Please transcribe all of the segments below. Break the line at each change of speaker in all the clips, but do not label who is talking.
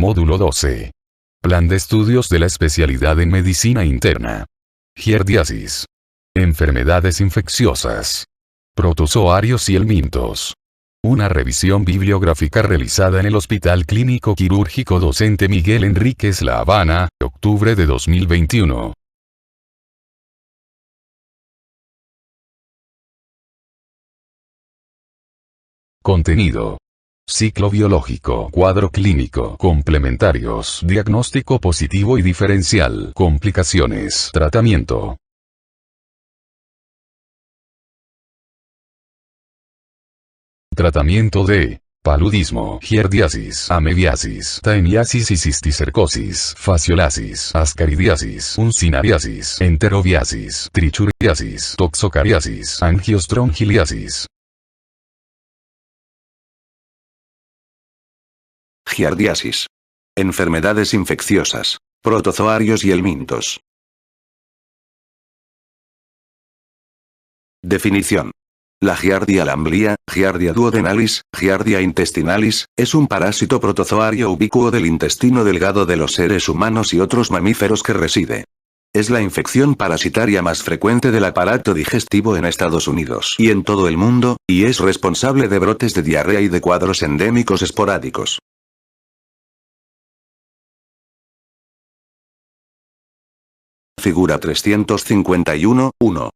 Módulo 12. Plan de estudios de la especialidad en medicina interna. Giardiasis. Enfermedades infecciosas. Protozoarios y helmintos. Una revisión bibliográfica realizada en el Hospital Clínico Quirúrgico Docente Miguel Enríquez La Habana, octubre de 2021. Contenido. Ciclo biológico, cuadro clínico, complementarios, diagnóstico positivo y diferencial, complicaciones, tratamiento. Tratamiento de paludismo, giardiasis, amebiasis, taeniasis y cisticercosis, fasciolasis, ascaridiasis, uncinariasis, enterobiasis, trichuriasis, toxocariasis, angiostrongiliasis.
Giardiasis. Enfermedades infecciosas, protozoarios y helmintos. Definición. La Giardia lamblia, Giardia duodenalis, Giardia intestinalis, es un parásito protozoario ubicuo del intestino delgado de los seres humanos y otros mamíferos que reside. Es la infección parasitaria más frecuente del aparato digestivo en Estados Unidos y en todo el mundo, y es responsable de brotes de diarrea y de cuadros endémicos esporádicos. Figura 351.1.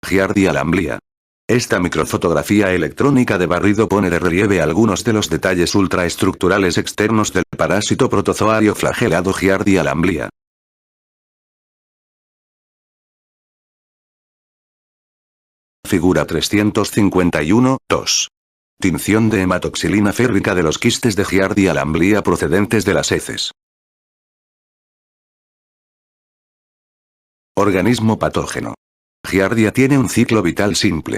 Giardia lamblia. Esta microfotografía electrónica de barrido pone de relieve algunos de los detalles ultraestructurales externos del parásito protozoario flagelado Giardia lamblia. Figura 351.2. Tinción de hematoxilina férrica de los quistes de Giardia lamblia procedentes de las heces. Organismo patógeno. Giardia tiene un ciclo vital simple.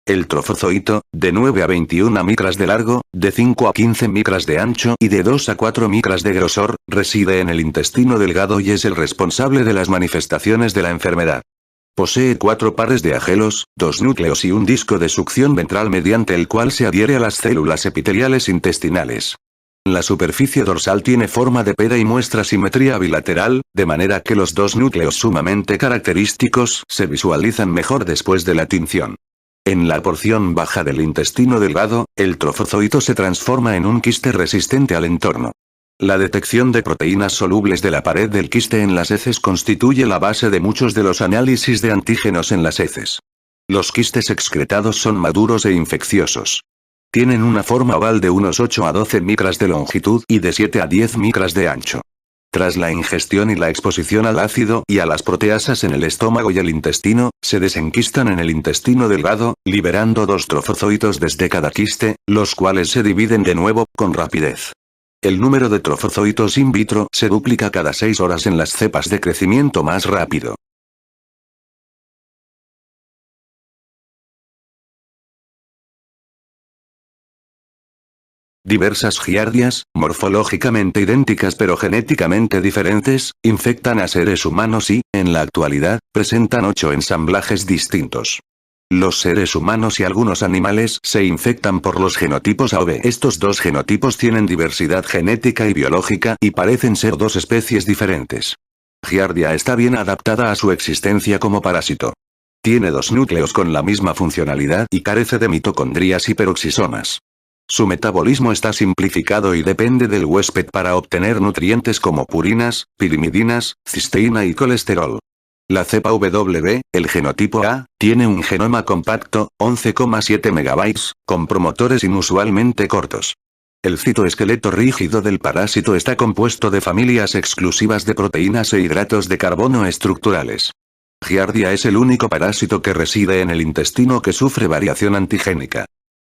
El trofozoito, de 9 a 21 micras de largo, de 5 a 15 micras de ancho y de 2 a 4 micras de grosor, reside en el intestino delgado y es el responsable de las manifestaciones de la enfermedad. Posee 4 pares de agelos, 2 núcleos y un disco de succión ventral mediante el cual se adhiere a las células epiteliales intestinales. La superficie dorsal tiene forma de pera y muestra simetría bilateral, de manera que los dos núcleos sumamente característicos se visualizan mejor después de la tinción. En la porción baja del intestino delgado, el trofozoito se transforma en un quiste resistente al entorno. La detección de proteínas solubles de la pared del quiste en las heces constituye la base de muchos de los análisis de antígenos en las heces. Los quistes excretados son maduros e infecciosos. Tienen una forma oval de unos 8 a 12 micras de longitud y de 7 a 10 micras de ancho. Tras la ingestión y la exposición al ácido y a las proteasas en el estómago y el intestino, se desenquistan en el intestino delgado, liberando 2 trofozoitos desde cada quiste, los cuales se dividen de nuevo, con rapidez. El número de trofozoitos in vitro se duplica cada 6 horas en las cepas de crecimiento más rápido. Diversas giardias, morfológicamente idénticas pero genéticamente diferentes, infectan a seres humanos y, en la actualidad, presentan 8 ensamblajes distintos. Los seres humanos y algunos animales se infectan por los genotipos A o B. Estos dos genotipos tienen diversidad genética y biológica y parecen ser 2 especies diferentes. Giardia está bien adaptada a su existencia como parásito. Tiene 2 núcleos con la misma funcionalidad y carece de mitocondrias y peroxisomas. Su metabolismo está simplificado y depende del huésped para obtener nutrientes como purinas, pirimidinas, cisteína y colesterol. La cepa WB, el genotipo A, tiene un genoma compacto, 11,7 megabytes, con promotores inusualmente cortos. El citoesqueleto rígido del parásito está compuesto de familias exclusivas de proteínas e hidratos de carbono estructurales. Giardia es el único parásito que reside en el intestino que sufre variación antigénica.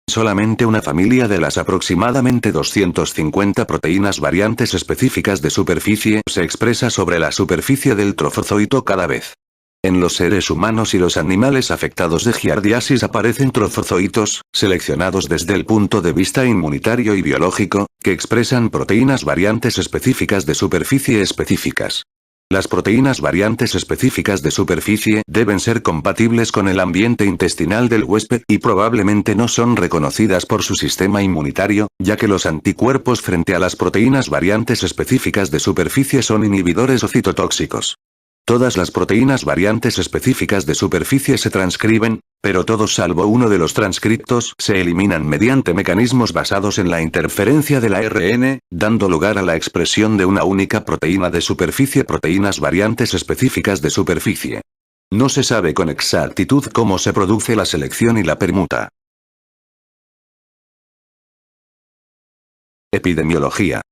Solamente una familia de las aproximadamente 250 proteínas variantes específicas de superficie se expresa sobre la superficie del trofozoito cada vez. En los seres humanos y los animales afectados de giardiasis aparecen trofozoitos, seleccionados desde el punto de vista inmunitario y biológico, que expresan proteínas variantes específicas de superficie específicas. Las proteínas variantes específicas de superficie deben ser compatibles con el ambiente intestinal del huésped y probablemente no son reconocidas por su sistema inmunitario, ya que los anticuerpos frente a las proteínas variantes específicas de superficie son inhibidores o citotóxicos. Todas las proteínas variantes específicas de superficie se transcriben, pero todos salvo uno de los transcriptos se eliminan mediante mecanismos basados en la interferencia del ARN, dando lugar a la expresión de una única proteína de superficie. Proteínas variantes específicas de superficie. No se sabe con exactitud cómo se produce la selección y la permuta. Epidemiología.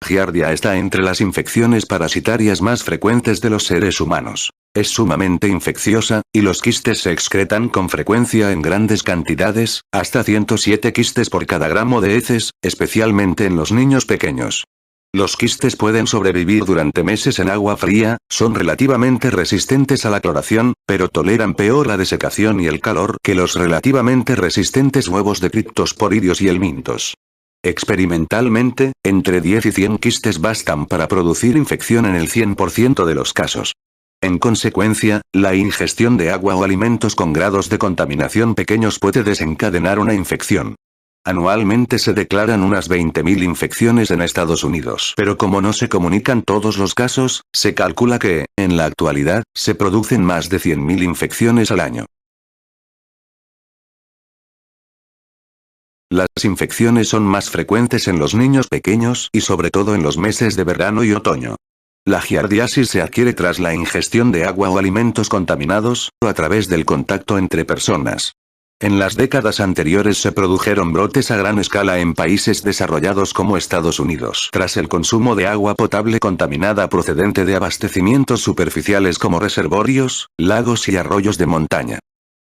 Giardia está entre las infecciones parasitarias más frecuentes de los seres humanos. Es sumamente infecciosa, y los quistes se excretan con frecuencia en grandes cantidades, hasta 107 quistes por cada gramo de heces, especialmente en los niños pequeños. Los quistes pueden sobrevivir durante meses en agua fría, son relativamente resistentes a la cloración, pero toleran peor la desecación y el calor que los relativamente resistentes huevos de criptosporidios y helmintos. Experimentalmente, entre 10 y 100 quistes bastan para producir infección en el 100% de los casos. En consecuencia, la ingestión de agua o alimentos con grados de contaminación pequeños puede desencadenar una infección. Anualmente se declaran unas 20.000 infecciones en Estados Unidos, pero como no se comunican todos los casos, se calcula que, en la actualidad, se producen más de 100.000 infecciones al año. Las infecciones son más frecuentes en los niños pequeños y sobre todo en los meses de verano y otoño. La giardiasis se adquiere tras la ingestión de agua o alimentos contaminados, o a través del contacto entre personas. En las décadas anteriores se produjeron brotes a gran escala en países desarrollados como Estados Unidos, tras el consumo de agua potable contaminada procedente de abastecimientos superficiales como reservorios, lagos y arroyos de montaña.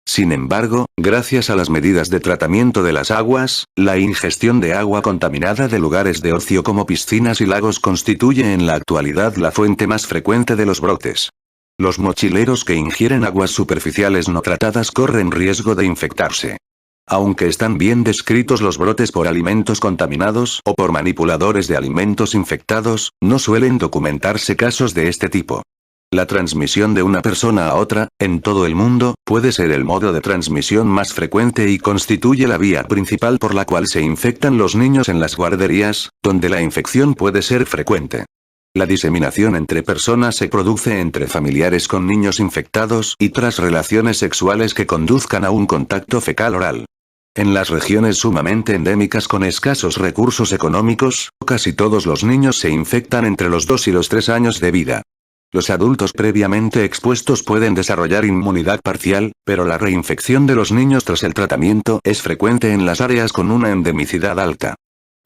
Sin embargo, gracias a las medidas de tratamiento de las aguas, la ingestión de agua contaminada de lugares de ocio como piscinas y lagos constituye en la actualidad la fuente más frecuente de los brotes. Los mochileros que ingieren aguas superficiales no tratadas corren riesgo de infectarse. Aunque están bien descritos los brotes por alimentos contaminados o por manipuladores de alimentos infectados, no suelen documentarse casos de este tipo. La transmisión de una persona a otra, en todo el mundo, puede ser el modo de transmisión más frecuente y constituye la vía principal por la cual se infectan los niños en las guarderías, donde la infección puede ser frecuente. La diseminación entre personas se produce entre familiares con niños infectados y tras relaciones sexuales que conduzcan a un contacto fecal oral. En las regiones sumamente endémicas con escasos recursos económicos, casi todos los niños se infectan entre los 2 y los 3 años de vida. Los adultos previamente expuestos pueden desarrollar inmunidad parcial, pero la reinfección de los niños tras el tratamiento es frecuente en las áreas con una endemicidad alta.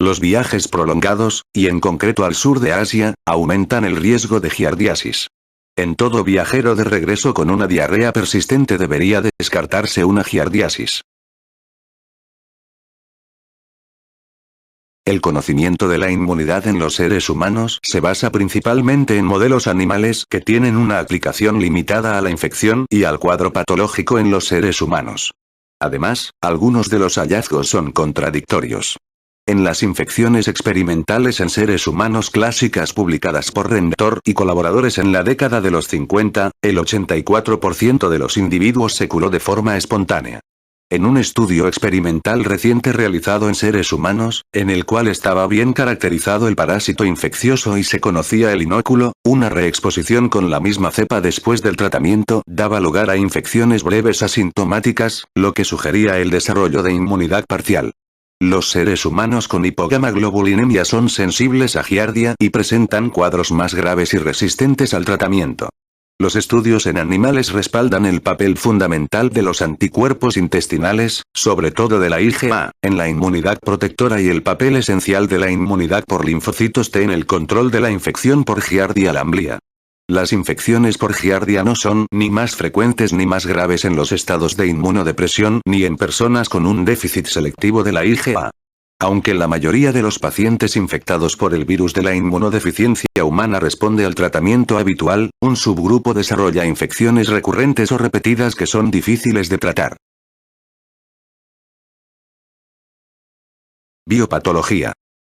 Los viajes prolongados, y en concreto al sur de Asia, aumentan el riesgo de giardiasis. En todo viajero de regreso con una diarrea persistente debería descartarse una giardiasis. El conocimiento de la inmunidad en los seres humanos se basa principalmente en modelos animales que tienen una aplicación limitada a la infección y al cuadro patológico en los seres humanos. Además, algunos de los hallazgos son contradictorios. En las infecciones experimentales en seres humanos clásicas publicadas por Rentor y colaboradores en la década de los 50, el 84% de los individuos se curó de forma espontánea. En un estudio experimental reciente realizado en seres humanos, en el cual estaba bien caracterizado el parásito infeccioso y se conocía el inóculo, una reexposición con la misma cepa después del tratamiento daba lugar a infecciones breves asintomáticas, lo que sugería el desarrollo de inmunidad parcial. Los seres humanos con hipogamaglobulinemia son sensibles a giardia y presentan cuadros más graves y resistentes al tratamiento. Los estudios en animales respaldan el papel fundamental de los anticuerpos intestinales, sobre todo de la IgA, en la inmunidad protectora y el papel esencial de la inmunidad por linfocitos T en el control de la infección por Giardia lamblia. Las infecciones por Giardia no son ni más frecuentes ni más graves en los estados de inmunodepresión ni en personas con un déficit selectivo de la IgA. Aunque la mayoría de los pacientes infectados por el virus de la inmunodeficiencia humana responde al tratamiento habitual, un subgrupo desarrolla infecciones recurrentes o repetidas que son difíciles de tratar. Biopatología.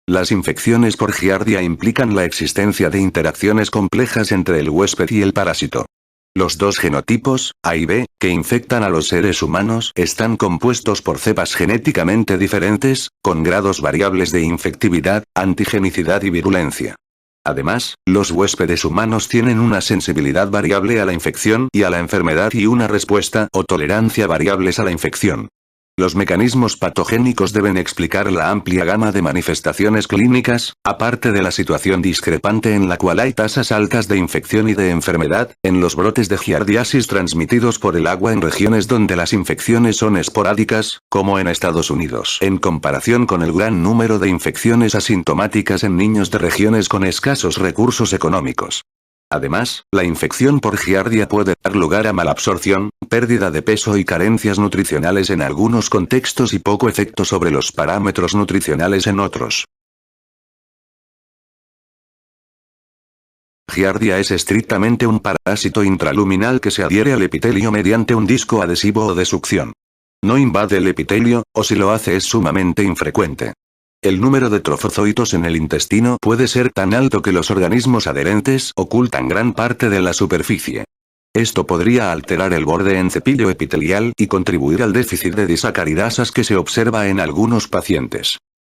Las infecciones por giardia implican la existencia de interacciones complejas entre el huésped y el parásito. Los dos genotipos, A y B, que infectan a los seres humanos están compuestos por cepas genéticamente diferentes, con grados variables de infectividad, antigenicidad y virulencia. Además, los huéspedes humanos tienen una sensibilidad variable a la infección y a la enfermedad y una respuesta o tolerancia variables a la infección. Los mecanismos patogénicos deben explicar la amplia gama de manifestaciones clínicas, aparte de la situación discrepante en la cual hay tasas altas de infección y de enfermedad, en los brotes de giardiasis transmitidos por el agua en regiones donde las infecciones son esporádicas, como en Estados Unidos, en comparación con el gran número de infecciones asintomáticas en niños de regiones con escasos recursos económicos. Además, la infección por giardia puede dar lugar a malabsorción, pérdida de peso y carencias nutricionales en algunos contextos y poco efecto sobre los parámetros nutricionales en otros. Giardia es estrictamente un parásito intraluminal que se adhiere al epitelio mediante un disco adhesivo o de succión. No invade el epitelio, o si lo hace es sumamente infrecuente. El número de trofozoitos en el intestino puede ser tan alto que los organismos adherentes ocultan gran parte de la superficie. Esto podría alterar el borde en cepillo epitelial y contribuir al déficit de disacaridasas que se observa en algunos pacientes.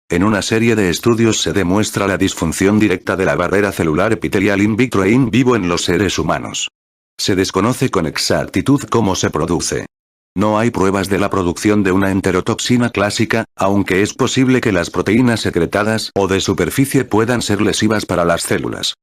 En una serie de estudios se demuestra la disfunción directa de la barrera celular epitelial in vitro e in vivo en los seres humanos. Se desconoce con exactitud cómo se produce. No hay pruebas de la producción de una enterotoxina clásica, aunque es posible que las proteínas secretadas o de superficie puedan ser lesivas para las células.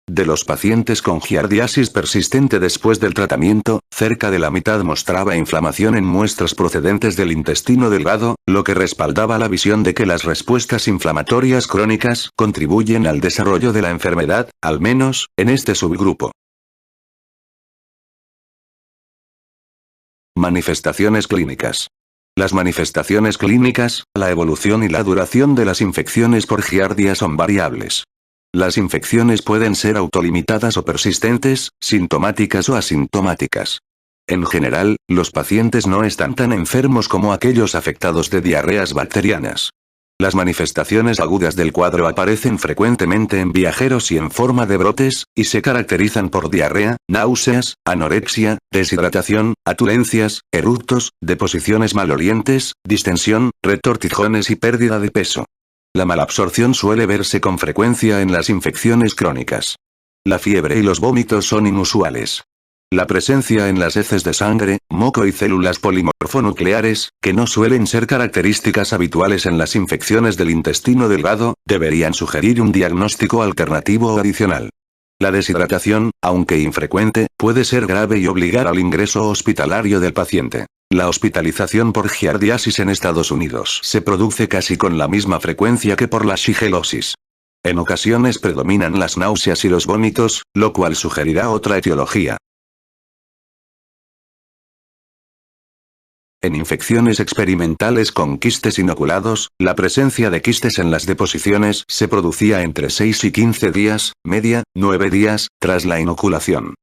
De los pacientes con giardiasis persistente después del tratamiento, cerca de la mitad mostraba inflamación en muestras procedentes del intestino delgado, lo que respaldaba la visión de que las respuestas inflamatorias crónicas contribuyen al desarrollo de la enfermedad, al menos, en este subgrupo. Manifestaciones clínicas. Las manifestaciones clínicas, la evolución y la duración de las infecciones por giardia son variables. Las infecciones pueden ser autolimitadas o persistentes, sintomáticas o asintomáticas. En general, los pacientes no están tan enfermos como aquellos afectados de diarreas bacterianas. Las manifestaciones agudas del cuadro aparecen frecuentemente en viajeros y en forma de brotes, y se caracterizan por diarrea, náuseas, anorexia, deshidratación, atulencias, eructos, deposiciones malolientes, distensión, retortijones y pérdida de peso. La malabsorción suele verse con frecuencia en las infecciones crónicas. La fiebre y los vómitos son inusuales. La presencia en las heces de sangre, moco y células polimorfonucleares, que no suelen ser características habituales en las infecciones del intestino delgado, deberían sugerir un diagnóstico alternativo o adicional. La deshidratación, aunque infrecuente, puede ser grave y obligar al ingreso hospitalario del paciente. La hospitalización por giardiasis en Estados Unidos se produce casi con la misma frecuencia que por la shigellosis. En ocasiones predominan las náuseas y los vómitos, lo cual sugerirá otra etiología. En infecciones experimentales con quistes inoculados, la presencia de quistes en las deposiciones se producía entre 6 y 15 días, media, 9 días, tras la inoculación.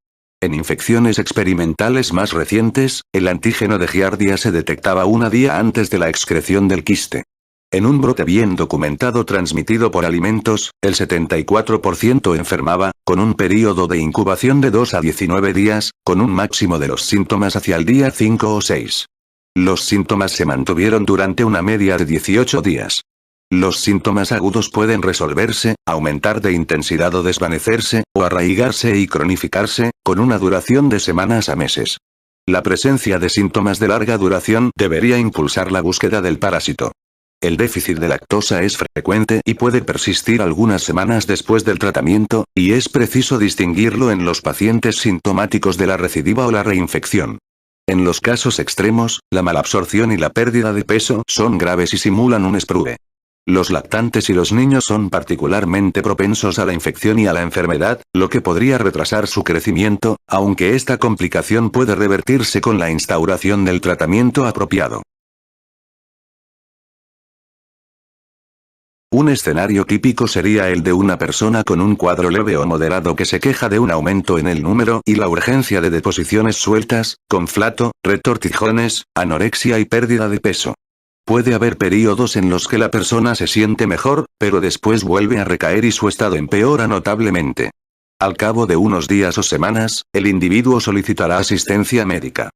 En infecciones experimentales más recientes, el antígeno de giardia se detectaba un día antes de la excreción del quiste. En un brote bien documentado transmitido por alimentos, el 74% enfermaba, con un período de incubación de 2 a 19 días, con un máximo de los síntomas hacia el día 5 o 6. Los síntomas se mantuvieron durante una media de 18 días. Los síntomas agudos pueden resolverse, aumentar de intensidad o desvanecerse, o arraigarse y cronificarse, con una duración de semanas a meses. La presencia de síntomas de larga duración debería impulsar la búsqueda del parásito. El déficit de lactosa es frecuente y puede persistir algunas semanas después del tratamiento, y es preciso distinguirlo en los pacientes sintomáticos de la recidiva o la reinfección. En los casos extremos, la malabsorción y la pérdida de peso son graves y simulan un SPRUE. Los lactantes y los niños son particularmente propensos a la infección y a la enfermedad, lo que podría retrasar su crecimiento, aunque esta complicación puede revertirse con la instauración del tratamiento apropiado. Un escenario típico sería el de una persona con un cuadro leve o moderado que se queja de un aumento en el número y la urgencia de deposiciones sueltas, con flato, retortijones, anorexia y pérdida de peso. Puede haber periodos en los que la persona se siente mejor, Pero después vuelve a recaer y su estado empeora notablemente. Al cabo de unos días o semanas, el individuo solicitará asistencia médica.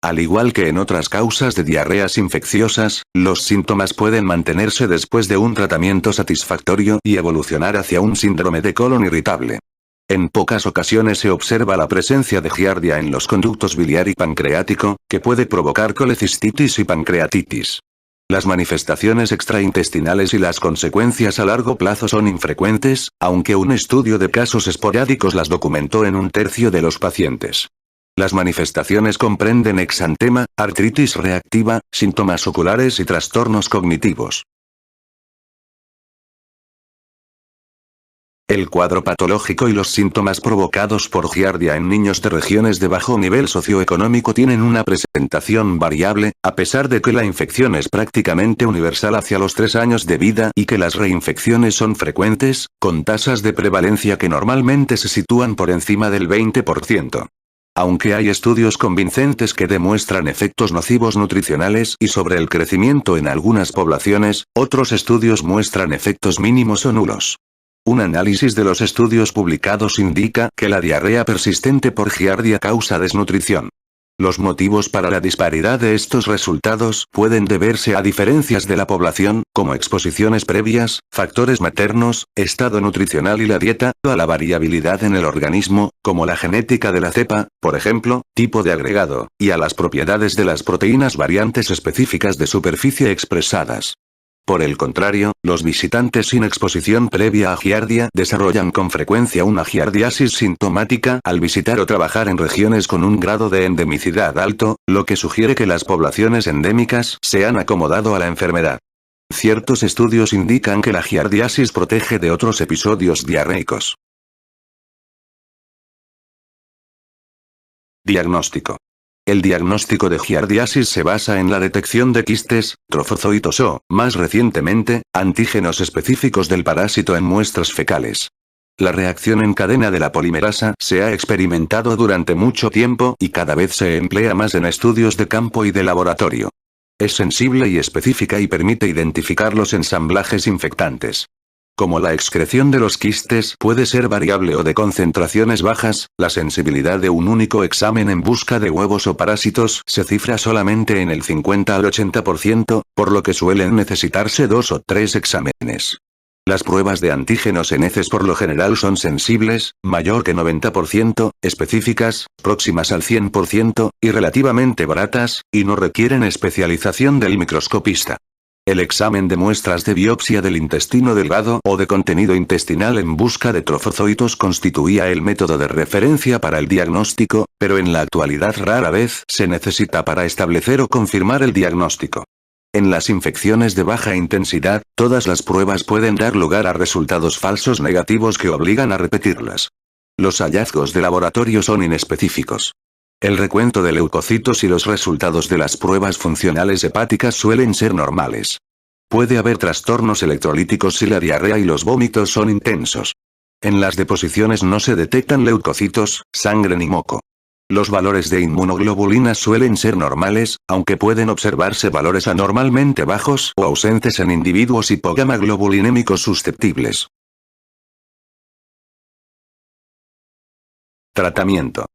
Al igual que en otras causas de diarreas infecciosas, los síntomas pueden mantenerse después de un tratamiento satisfactorio y evolucionar hacia un síndrome de colon irritable. En pocas ocasiones se observa la presencia de giardia en los conductos biliar y pancreático, que puede provocar colecistitis y pancreatitis. Las manifestaciones extraintestinales y las consecuencias a largo plazo son infrecuentes, aunque un estudio de casos esporádicos las documentó en un tercio de los pacientes. Las manifestaciones comprenden exantema, artritis reactiva, síntomas oculares y trastornos cognitivos. El cuadro patológico y los síntomas provocados por giardia en niños de regiones de bajo nivel socioeconómico tienen una presentación variable, a pesar de que la infección es prácticamente universal hacia los 3 años de vida y que las reinfecciones son frecuentes, con tasas de prevalencia que normalmente se sitúan por encima del 20%. Aunque hay estudios convincentes que demuestran efectos nocivos nutricionales y sobre el crecimiento en algunas poblaciones, otros estudios muestran efectos mínimos o nulos. Un análisis de los estudios publicados indica que la diarrea persistente por giardia causa desnutrición. Los motivos para la disparidad de estos resultados pueden deberse a diferencias de la población, como exposiciones previas, factores maternos, estado nutricional y la dieta, a la variabilidad en el organismo, como la genética de la cepa, por ejemplo, tipo de agregado, y a las propiedades de las proteínas variantes específicas de superficie expresadas. Por el contrario, los visitantes sin exposición previa a giardia desarrollan con frecuencia una giardiasis sintomática al visitar o trabajar en regiones con un grado de endemicidad alto, lo que sugiere que las poblaciones endémicas se han acomodado a la enfermedad. Ciertos estudios indican que la giardiasis protege de otros episodios diarreicos. Diagnóstico. El diagnóstico de giardiasis se basa en la detección de quistes, trofocitos o, más recientemente, antígenos específicos del parásito en muestras fecales. La reacción en cadena de la polimerasa se ha experimentado durante mucho tiempo y cada vez se emplea más en estudios de campo y de laboratorio. Es sensible y específica y permite identificar los ensamblajes infectantes. Como la excreción de los quistes puede ser variable o de concentraciones bajas, la sensibilidad de un único examen en busca de huevos o parásitos se cifra solamente en el 50 al 80%, por lo que suelen necesitarse 2 o 3 exámenes. Las pruebas de antígenos en heces por lo general son sensibles, mayor que 90%, específicas, próximas al 100%, y relativamente baratas, y no requieren especialización del microscopista. El examen de muestras de biopsia del intestino delgado o de contenido intestinal en busca de trofocitos constituía el método de referencia para el diagnóstico, pero en la actualidad rara vez se necesita para establecer o confirmar el diagnóstico. En las infecciones de baja intensidad, todas las pruebas pueden dar lugar a resultados falsos negativos que obligan a repetirlas. Los hallazgos de laboratorio son inespecíficos. El recuento de leucocitos y los resultados de las pruebas funcionales hepáticas suelen ser normales. Puede haber trastornos electrolíticos si la diarrea y los vómitos son intensos. En las deposiciones no se detectan leucocitos, sangre ni moco. Los valores de inmunoglobulinas suelen ser normales, aunque pueden observarse valores anormalmente bajos o ausentes en individuos hipogamaglobulinémicos susceptibles. Tratamiento.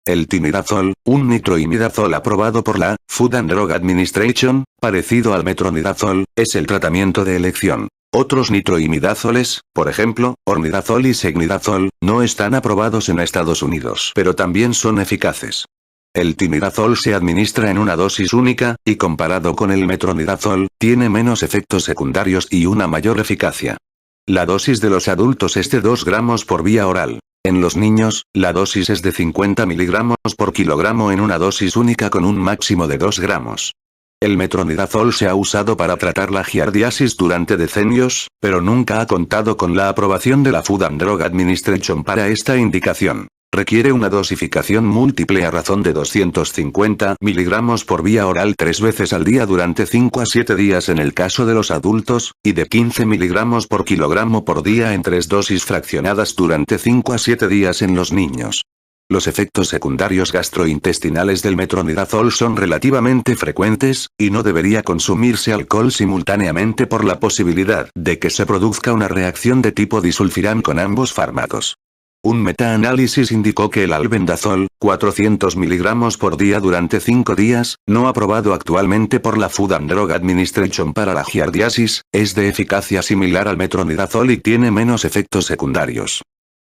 El timidazol, un nitroimidazol aprobado por la Food and Drug Administration, parecido al metronidazol, es el tratamiento de elección. Otros nitroimidazoles, por ejemplo, ornidazol y segnidazol, no están aprobados en Estados Unidos, pero también son eficaces. El timidazol se administra en una dosis única, y comparado con el metronidazol, tiene menos efectos secundarios y una mayor eficacia. La dosis de los adultos es de 2 gramos por vía oral. En los niños, la dosis es de 50 miligramos por kilogramo en una dosis única con un máximo de 2 gramos. El metronidazol se ha usado para tratar la giardiasis durante decenios, pero nunca ha contado con la aprobación de la Food and Drug Administration para esta indicación. Requiere una dosificación múltiple a razón de 250 miligramos por vía oral 3 veces al día durante 5 a 7 días en el caso de los adultos, y de 15 miligramos por kilogramo por día en 3 dosis fraccionadas durante 5 a 7 días en los niños. Los efectos secundarios gastrointestinales del metronidazol son relativamente frecuentes, y no debería consumirse alcohol simultáneamente por la posibilidad de que se produzca una reacción de tipo disulfiram con ambos fármacos. Un metaanálisis indicó que el albendazol, 400 mg por día durante 5 días, no aprobado actualmente por la Food and Drug Administration para la giardiasis, es de eficacia similar al metronidazol y tiene menos efectos secundarios.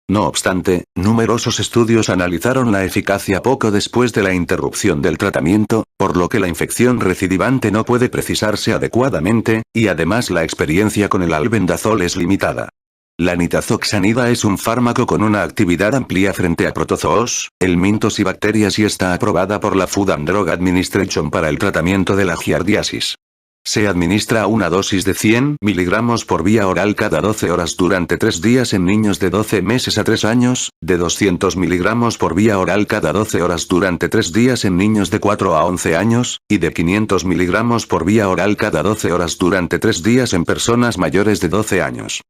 No obstante, numerosos estudios analizaron la eficacia poco después de la interrupción del tratamiento, por lo que la infección recidivante no puede precisarse adecuadamente, y además la experiencia con el albendazol es limitada. La nitazoxanida es un fármaco con una actividad amplia frente a protozoos, helmintos y bacterias y está aprobada por la Food and Drug Administration para el tratamiento de la giardiasis. Se administra una dosis de 100 mg por vía oral cada 12 horas durante 3 días en niños de 12 meses a 3 años, de 200 mg por vía oral cada 12 horas durante 3 días en niños de 4 a 11 años, y de 500 mg por vía oral cada 12 horas durante 3 días en personas mayores de 12 años.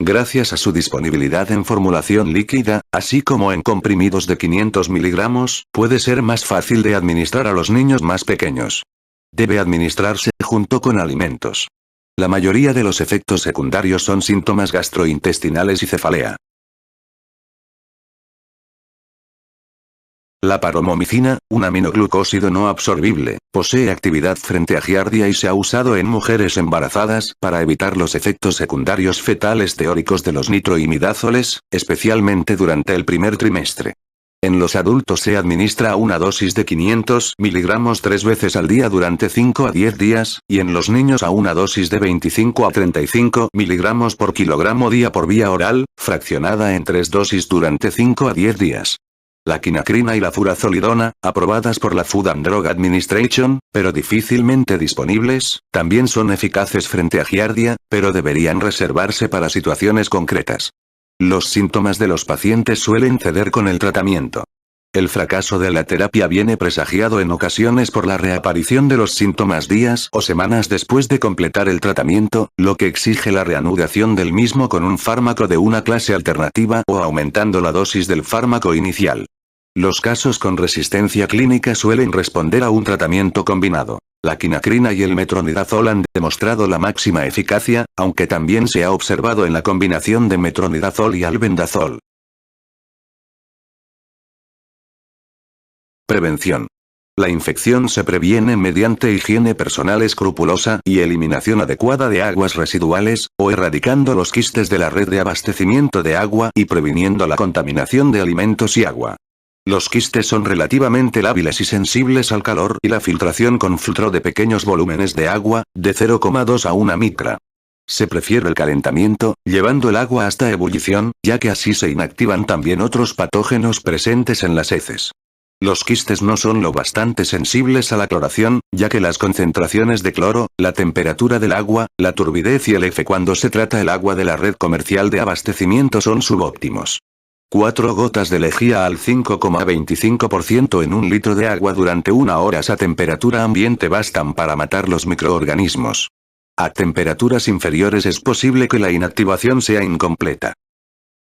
Gracias a su disponibilidad en formulación líquida, así como en comprimidos de 500 mg, puede ser más fácil de administrar a los niños más pequeños. Debe administrarse junto con alimentos. La mayoría de los efectos secundarios son síntomas gastrointestinales y cefalea. La paromomicina, un aminoglucósido no absorbible, posee actividad frente a giardia y se ha usado en mujeres embarazadas para evitar los efectos secundarios fetales teóricos de los nitroimidazoles, especialmente durante el primer trimestre. En los adultos se administra una dosis de 500 mg 3 veces al día durante 5 a 10 días, y en los niños a una dosis de 25 a 35 mg por kilogramo día por vía oral, fraccionada en 3 dosis durante 5 a 10 días. La quinacrina y la furazolidona, aprobadas por la Food and Drug Administration, pero difícilmente disponibles, también son eficaces frente a giardia, pero deberían reservarse para situaciones concretas. Los síntomas de los pacientes suelen ceder con el tratamiento. El fracaso de la terapia viene presagiado en ocasiones por la reaparición de los síntomas días o semanas después de completar el tratamiento, lo que exige la reanudación del mismo con un fármaco de una clase alternativa o aumentando la dosis del fármaco inicial. Los casos con resistencia clínica suelen responder a un tratamiento combinado. La quinacrina y el metronidazol han demostrado la máxima eficacia, aunque también se ha observado en la combinación de metronidazol y albendazol. Prevención. La infección se previene mediante higiene personal escrupulosa y eliminación adecuada de aguas residuales, o erradicando los quistes de la red de abastecimiento de agua y previniendo la contaminación de alimentos y agua. Los quistes son relativamente lábiles y sensibles al calor y la filtración con filtro de pequeños volúmenes de agua, de 0,2 a 1 micra. Se prefiere el calentamiento, llevando el agua hasta ebullición, ya que así se inactivan también otros patógenos presentes en las heces. Los quistes no son lo bastante sensibles a la cloración, ya que las concentraciones de cloro, la temperatura del agua, la turbidez y el F cuando se trata el agua de la red comercial de abastecimiento son subóptimos. 4 gotas de lejía al 5,25% en un litro de agua durante 1 hora a temperatura ambiente bastan para matar los microorganismos. A temperaturas inferiores es posible que la inactivación sea incompleta.